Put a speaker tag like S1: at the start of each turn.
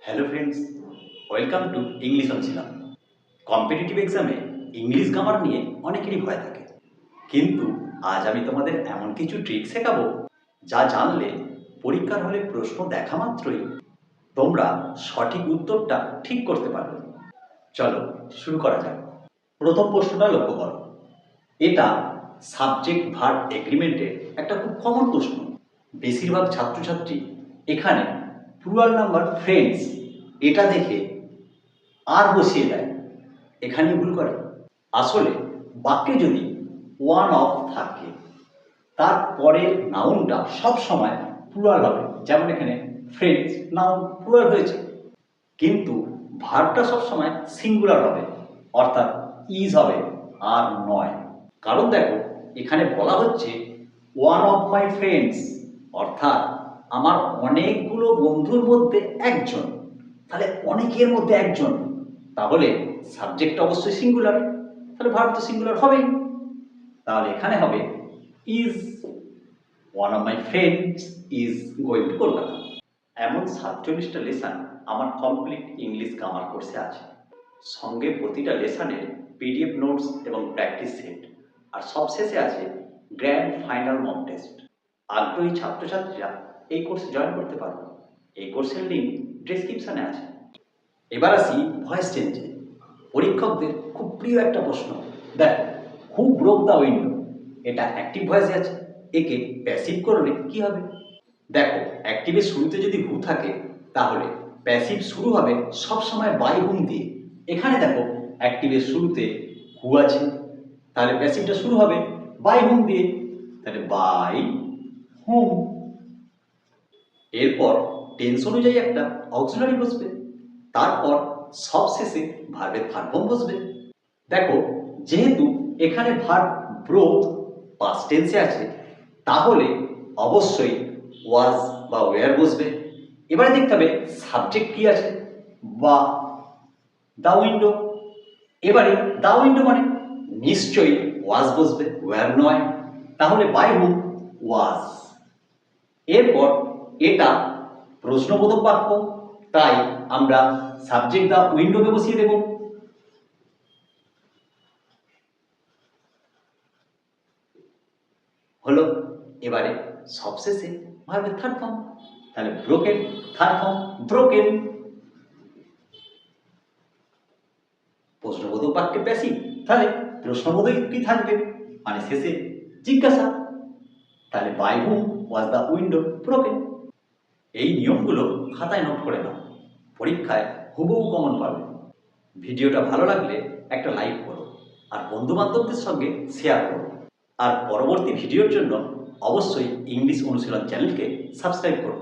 S1: Hello friends, welcome to English অনুশীলন। Competitive এক্সামে English grammar নিয়ে অনেকেরই ভয় থাকে, কিন্তু আজ আমি তোমাদের এমন কিছু ট্রিক শেখাবো যা জানলে পরীক্ষার হলে প্রশ্ন দেখা মাত্রই তোমরা সঠিক উত্তরটা ঠিক করতে পারবে। চলো শুরু করা যাক। প্রথম প্রশ্নটা লক্ষ্য করো। এটা সাবজেক্ট ভার্ব এগ্রিমেন্টের একটা খুব কমন প্রশ্ন। বেশিরভাগ ছাত্রছাত্রী এখানে প্লুরাল নাম্বার ফ্রেন্ডস এটা দেখে আর বসিয়ে দেয়, এখানেই ভুল করে। আসলে বাক্যে যদি ওয়ান অফ থাকে তার পরের নাউনটা সব সময় প্লুরাল হবে, যেমন এখানে ফ্রেন্ডস নাউন প্লুরাল হয়েছে, কিন্তু ভার্বটা সবসময় সিঙ্গুলার হবে, অর্থাৎ ইজ হবে আর নয়। কারণ দেখো এখানে বলা হচ্ছে ওয়ান অফ মাই ফ্রেন্ডস, অর্থাৎ আমার অনেকগুলো বন্ধুর মধ্যে একজন, তাহলে অনেকের মধ্যে একজন, তাহলে সাবজেক্ট অবশ্যই সিঙ্গুলার, তাহলে ভার্ব তো সিঙ্গুলার হবেই। তাহলে এখানে হবে is one of my friends is going to Kolkata. এমন 47টা লেসন আমার কমপ্লিট ইংলিশ গ্রামার কোর্সে আছে, সঙ্গে প্রতিটা লেসনের পিডিএফ নোটস এবং প্র্যাকটিস সেট, আর সবশেষে আছে গ্র্যান্ড ফাইনাল মক টেস্ট। আগ্রহী ছাত্রছাত্রীরা এই কোর্সে জয়েন করতে পারো। এই কোর্সের লিঙ্ক ডেসক্রিপশানে আছে। এবার আসি ভয়েস চেঞ্জে। পরীক্ষকদের খুব প্রিয় একটা প্রশ্ন। দেখো, হু ব্রোক দ্য উইন্ডো, এটা অ্যাক্টিভ ভয়েসে আছে, একে প্যাসিভ করলে কি হবে? দেখো, অ্যাক্টিভের শুরুতে যদি হু থাকে তাহলে প্যাসিভ শুরু হবে সবসময় বাই হুম দিয়ে। এখানে দেখো অ্যাক্টিভের শুরুতে হু আছে, তাহলে প্যাসিভটা শুরু হবে বাই হুম দিয়ে, তাহলে বাই হুম। এরপর টেন্স অনুযায়ী একটা অক্সিলারি বসবে, তারপর সবশেষে ভার্বের থার্ড ফর্ম বসবে। দেখো, যেহেতু এখানে ভার্ব ব্রোক পাস্ট টেন্সে আছে, তাহলে অবশ্যই ওয়াজ বা ওয়্যার বসবে। এবারে দেখতে হবে সাবজেক্ট কি আছে, বা দ্য উইন্ডো। এবারে দ্য উইন্ডো মানে নিশ্চয়ই ওয়াজ বসবে, ওয়্যার নয়, তাহলে বাই হুম ওয়াজ। এরপর এটা প্রশ্নবোধক বাক্য, তাই আমরা সাবজেক্ট দ্য উইন্ডোকে বসিয়ে দেব। হলো। এবারে সবশেষে ভার্বের থার্ড ফর্ম, তাহলে ব্রোকেন, থার্ড ফর্ম ব্রোকেন। প্রশ্নবোধক বাক্যে প্যাসিভ, তাহলে প্রশ্নবোধক কি থাকবে, মানে শেষে জিজ্ঞাসা, তাহলে by whom was the window broken. এই নিয়মগুলো খাতায় নোট করে নাও, পরীক্ষায় হুবহু কমন পাবে। ভিডিওটা ভালো লাগলে একটা লাইক করো, আর বন্ধু বান্ধবদের সঙ্গে শেয়ার করো, আর পরবর্তী ভিডিওর জন্য অবশ্যই ইংলিশ অনুশীলন চ্যানেলকে সাবস্ক্রাইব করো।